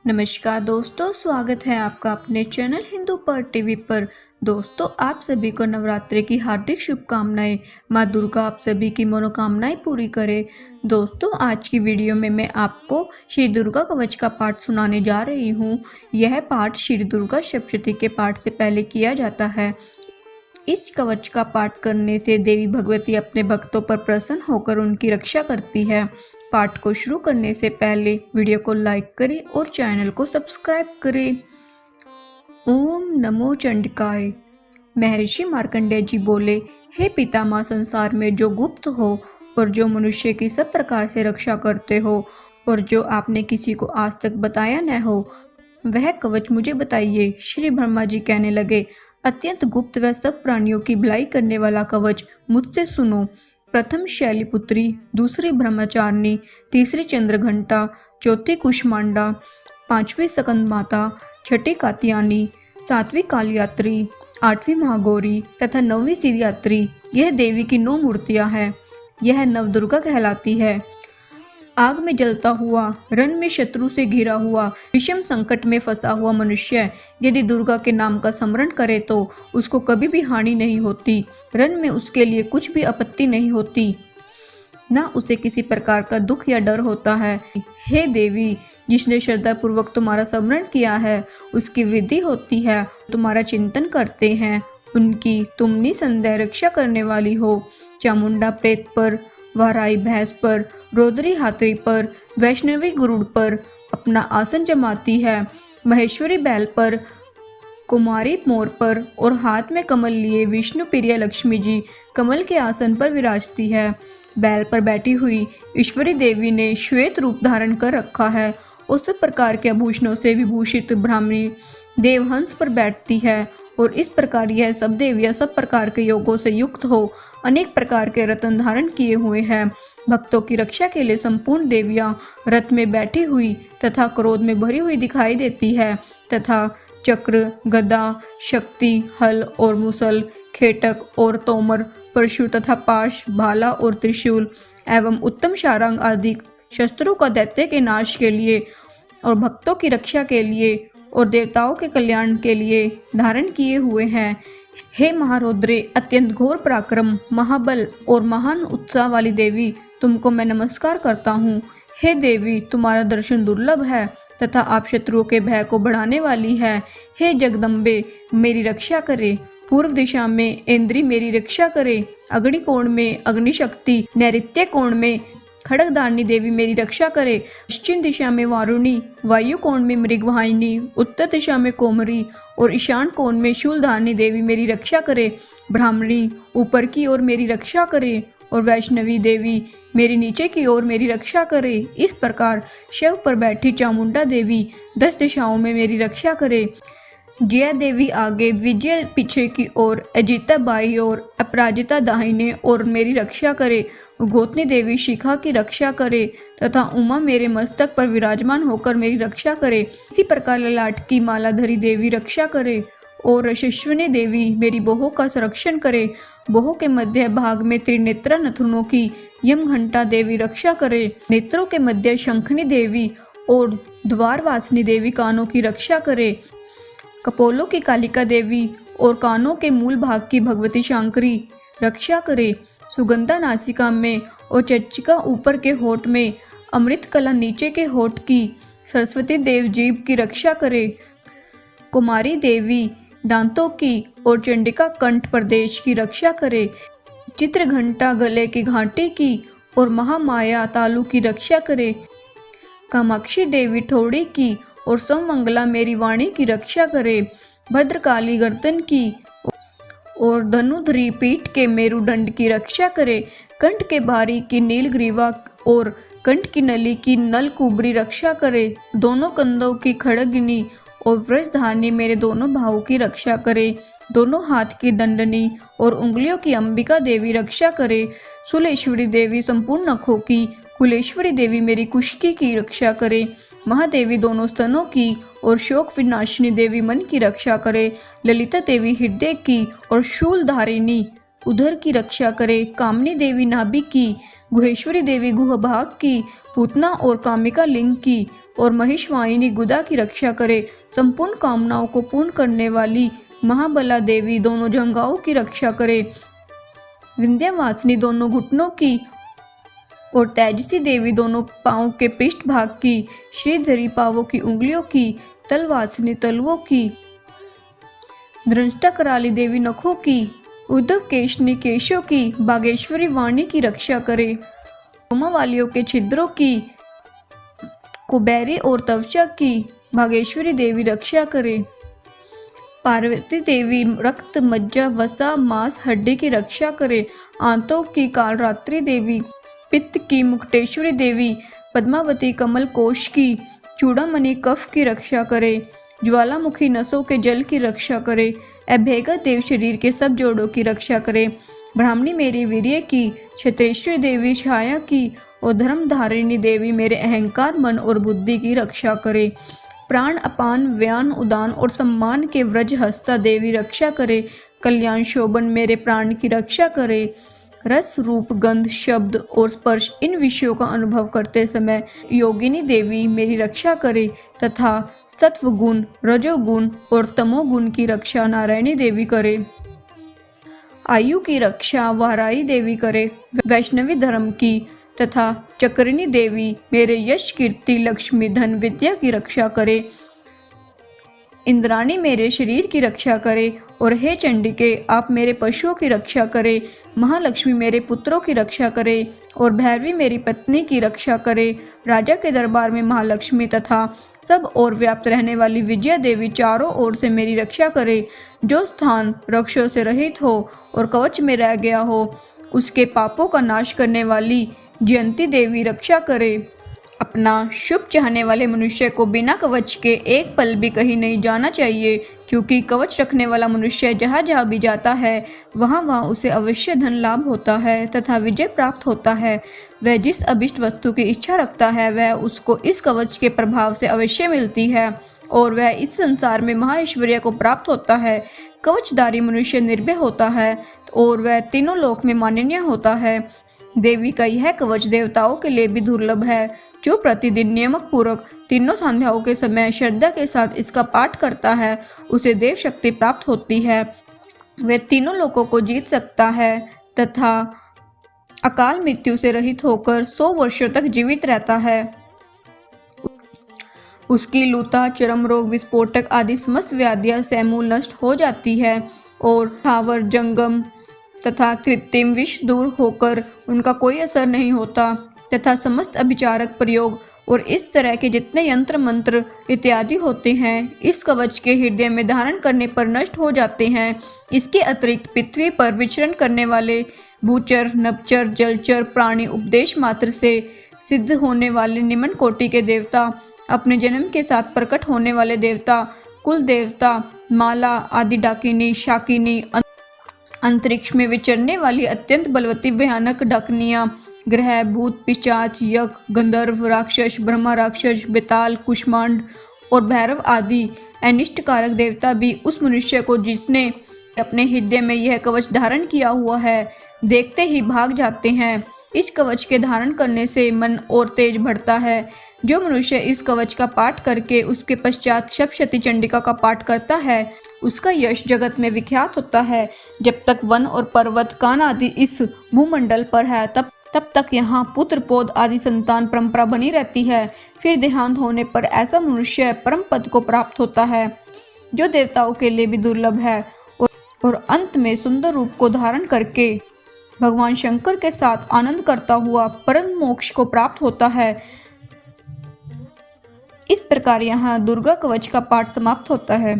नमस्कार दोस्तों, स्वागत है आपका अपने चैनल हिंदू पर टीवी पर। दोस्तों, आप सभी को नवरात्रि की हार्दिक शुभकामनाएं। माँ दुर्गा आप सभी की मनोकामनाएं पूरी करे। दोस्तों, आज की वीडियो में मैं आपको श्री दुर्गा कवच का पाठ सुनाने जा रही हूँ। यह पाठ श्री दुर्गा सप्तशती के पाठ से पहले किया जाता है। इस कवच का पाठ करने से देवी भगवती अपने भक्तों पर प्रसन्न होकर उनकी रक्षा करती है। पाठ को शुरू करने से पहले वीडियो को लाइक करें और चैनल को सब्सक्राइब करें। ओम नमो चंडिकाय। महर्षि मार्कंडेय जी बोले, हे पितामह, संसार में जो गुप्त हो और जो मनुष्य की सब प्रकार से रक्षा करते हो और जो आपने किसी को आज तक बताया न हो, वह कवच मुझे बताइए। श्री ब्रह्मा जी कहने लगे, अत्यंत गुप्त व सब प्राणियों की भलाई करने वाला कवच मुझसे सुनो। प्रथम शैलीपुत्री, दूसरी ब्रह्मचारिणी, तीसरी चंद्रघंटा, चौथी कुष्मांडा, पांचवी सकंद माता, छठी कात्यायनी, सातवीं कालयात्री, आठवीं महागौरी तथा नौवीं सिरयात्री, यह देवी की 9 मूर्तियां हैं। यह नवदुर्गा कहलाती है। आग में जलता हुआ, रण में शत्रु से घिरा हुआ, विषम संकट में फंसा हुआ मनुष्य यदि दुर्गा के नाम का स्मरण करे तो उसको कभी भी हानि नहीं होती। रण में उसके लिए कुछ भी आपत्ति नहीं होती, न उसे किसी प्रकार का दुख या डर होता है। हे देवी, जिसने श्रद्धा पूर्वक तुम्हारा स्मरण किया है उसकी वृद्धि होती है। तुम्हारा चिंतन करते हैं उनकी तुम निसंदेह रक्षा करने वाली हो। चामुंडा प्रेत पर, वाराई भैंस पर, रोदरी हाथी पर, वैष्णवी गरुड़ पर अपना आसन जमाती है। महेश्वरी बैल पर, कुमारी मोर पर और हाथ में कमल लिए विष्णु प्रिया लक्ष्मी जी कमल के आसन पर विराजती है। बैल पर बैठी हुई ईश्वरी देवी ने श्वेत रूप धारण कर रखा है और सब प्रकार के आभूषणों से विभूषित ब्राह्मणी देवहंस पर बैठती है और इस प्रकार यह सब देवियां सब प्रकार के योगों से युक्त हो अनेक प्रकार के रत्न धारण किए हुए हैं। भक्तों की रक्षा के लिए संपूर्ण देवियां रथ में बैठी हुई तथा क्रोध में भरी हुई दिखाई देती है तथा चक्र, गदा, शक्ति, हल और मुसल, खेटक और तोमर, परशु तथा पाश, भाला और त्रिशूल एवं उत्तम शारंग आदि शस्त्रों का दैत्य के नाश के लिए और भक्तों की रक्षा के लिए और देवताओं के कल्याण के लिए धारण किए हुए हैं। हे महारौद्रे, अत्यंत घोर पराक्रम, महाबल और महान उत्साह वाली देवी, तुमको मैं नमस्कार करता हूँ। हे देवी, तुम्हारा दर्शन दुर्लभ है तथा आप शत्रुओं के भय को बढ़ाने वाली है। हे जगदम्बे, मेरी रक्षा करे। पूर्व दिशा में इंद्री मेरी रक्षा करे। अग्नि कोण में अग्निशक्ति, नैऋत्य कोण में खड़गधारिणी देवी मेरी रक्षा करे। पश्चिम दिशा में वारुणी, वायु कोण में मृगवाहिनी, उत्तर दिशा में कोमरी और ईशान कोण में शूलधारिणी देवी मेरी रक्षा करे। ब्राह्मणी ऊपर की ओर मेरी रक्षा करे और वैष्णवी देवी मेरी नीचे की ओर मेरी रक्षा करे। इस प्रकार शव पर बैठी चामुंडा देवी 10 दिशाओं में मेरी रक्षा करे। जया देवी आगे, विजय पीछे की ओर, अजिता बाई और अपराजिता दाहिने और मेरी रक्षा करे। गोतनी देवी शिखा की रक्षा करे तथा उमा मेरे मस्तक पर विराजमान होकर मेरी रक्षा करे। इसी प्रकार ललाट की मालाधरी देवी रक्षा करे और यशस्विनी देवी मेरी बोहों का संरक्षण करे। बोहों के मध्य भाग में त्रिनेत्रा नथुनों की यम घंटा देवी रक्षा करे। नेत्रों के मध्य शंखनी देवी और द्वारवासिनी देवी कानों की रक्षा करे। कपोलों की कालिका देवी और कानों के मूल भाग की भगवती शांकरी रक्षा करे। सुगंधा नासिका में और चच्चिका ऊपर के होठ में, अमृत कला नीचे के होठ की, सरस्वती देव जीभ की रक्षा करे। कुमारी देवी दांतों की और चंडिका कंठ प्रदेश की रक्षा करे। चित्रघंटा गले की घाटी की और महामाया तालु की रक्षा करे। कामाक्षी देवी ठोड़ी की और समंगला मेरी वाणी की रक्षा करे। भद्रकाली गर्दन की और धनुधरी पीठ के मेरुदंड की रक्षा करे। कंठ के भारी की नीलग्रीवा और कंठ की नली की नलकुबरी रक्षा करे। दोनों कंधों की खड़गनी और वृषधारणी मेरे दोनों भावों की रक्षा करे। दोनों हाथ की दंडनी और उंगलियों की अंबिका देवी रक्षा करे। सुलेश्वरी देवी संपूर्ण नखों की, कुलेश्वरी देवी मेरी कुष्की की रक्षा करे। महादेवी दोनों स्तनों की और शोक विनाशिनी देवी मन की रक्षा करे। ललिता देवी हृदय की और शूलधारिणी उधर की रक्षा करे। कामनी देवी नाभि की, गुहेश्वरी देवी गुहभाग की, पूतना और कामिका लिंग की और महिषवाहिनी गुदा की रक्षा करे। संपूर्ण कामनाओं को पूर्ण करने वाली महाबला देवी दोनों जंघाओं की रक्षा करे। विंध्यवासिनी दोनों घुटनों की और तेजसी देवी दोनों पांवों के पृष्ठ भाग की, श्रीधरी पांवों की उंगलियों की, तलवासिनी तलवों की, दृष्टा कराली देवी नखों की, उद्धव केशनी केशों की, बागेश्वरी वाणी की रक्षा करे। रोमा वालियों के छिद्रों की, कुबेरी और त्वचा की भागेश्वरी देवी रक्षा करे। पार्वती देवी रक्त मज्जा वसा मांस हड्डी की रक्षा करे। आंतों की कालरात्रि देवी, पित्त की मुक्तेश्वरी देवी, पद्मावती कमल कोश की, चूड़ामणि कफ की रक्षा करे। ज्वालामुखी नसों के जल की रक्षा करे। अभेगा देव शरीर के सब जोड़ों की रक्षा करे। ब्राह्मणी मेरी वीर्य की, क्षेत्रेश्वरी देवी छाया की और धर्मधारिणी देवी मेरे अहंकार मन और बुद्धि की रक्षा करे। प्राण अपान व्यान उदान और सम्मान के व्रज हस्ता देवी रक्षा करे। कल्याण शोभन मेरे प्राण की रक्षा करे। रस रूप गंध शब्द और स्पर्श इन विषयों का अनुभव करते समय योगिनी देवी मेरी रक्षा करे तथा सत्व गुण रजोगुण और तमोगुण की रक्षा नारायणी देवी करे। आयु की रक्षा वाराई देवी करे। वैष्णवी धर्म की तथा चक्रिणी देवी मेरे यश कीर्ति लक्ष्मी धन विद्या की रक्षा करे। इंद्राणी मेरे शरीर की रक्षा करे और हे चंडिके आप मेरे पशुओं की रक्षा करे। महालक्ष्मी मेरे पुत्रों की रक्षा करे और भैरवी मेरी पत्नी की रक्षा करे। राजा के दरबार में महालक्ष्मी तथा सब और व्याप्त रहने वाली विजया देवी चारों ओर से मेरी रक्षा करे। जो स्थान रक्षों से रहित हो और कवच में रह गया हो उसके पापों का नाश करने वाली जयंती देवी रक्षा करे। अपना शुभ चाहने वाले मनुष्य को बिना कवच के एक पल भी कहीं नहीं जाना चाहिए, क्योंकि कवच रखने वाला मनुष्य जहाँ जहाँ भी जाता है वहाँ वहाँ उसे अवश्य धन लाभ होता है तथा विजय प्राप्त होता है। वह जिस अभिष्ट वस्तु की इच्छा रखता है वह उसको इस कवच के प्रभाव से अवश्य मिलती है और वह इस संसार में महाऐश्वर्य को प्राप्त होता है। कवचधारी मनुष्य निर्भय होता है और वह तीनों लोक में माननीय होता है। देवी का यह कवच देवताओं के लिए भी दुर्लभ है। जो प्रतिदिन नियमक पूर्वक तीनों संध्याओं के समय श्रद्धा के साथ इसका पाठ करता है उसे देव शक्ति प्राप्त होती है। वह तीनों लोकों को जीत सकता है तथा अकाल मृत्यु से रहित होकर 100 वर्षों तक जीवित रहता है। उसकी लूता चर्म रोग विस्फोटक आदि समस्त व्याधियां समूल नष्ट हो जाती है और थावर जंगम तथा कृत्रिम विष दूर होकर उनका कोई असर नहीं होता तथा समस्त अभिचारक प्रयोग और इस तरह के जितने यंत्र मंत्र इत्यादि होते हैं इस कवच के हृदय में धारण करने पर नष्ट हो जाते हैं। इसके अतिरिक्त पृथ्वी पर विचरण करने वाले भूचर नभचर जलचर प्राणी उपदेश मात्र से सिद्ध होने वाले निम्न कोटि के देवता, अपने जन्म के साथ प्रकट होने वाले देवता, कुल देवता, माला आदि डाकिनी शाकिनी, अंतरिक्ष में विचरने वाली अत्यंत बलवती भयानक डाकनियां, ग्रह भूत पिशाच यज्ञ गंधर्व राक्षस ब्रह्मा राक्षस बेताल कुष्मांड और भैरव आदि अनिष्टकारक देवता भी उस मनुष्य को जिसने अपने हृदय में यह कवच धारण किया हुआ है देखते ही भाग जाते हैं। इस कवच के धारण करने से मन और तेज बढ़ता है। जो मनुष्य इस कवच का पाठ करके उसके पश्चात सप्तशती चंडिका का पाठ करता है उसका यश जगत में विख्यात होता है। जब तक वन और पर्वत कान आदि इस भूमंडल पर है तब तक यहाँ पुत्र पौध आदि संतान परंपरा बनी रहती है। फिर देहांत होने पर ऐसा मनुष्य परम पद को प्राप्त होता है जो देवताओं के लिए भी दुर्लभ है और अंत में सुंदर रूप को धारण करके भगवान शंकर के साथ आनंद करता हुआ परम मोक्ष को प्राप्त होता है। इस प्रकार यहाँ दुर्गा कवच का पाठ समाप्त होता है।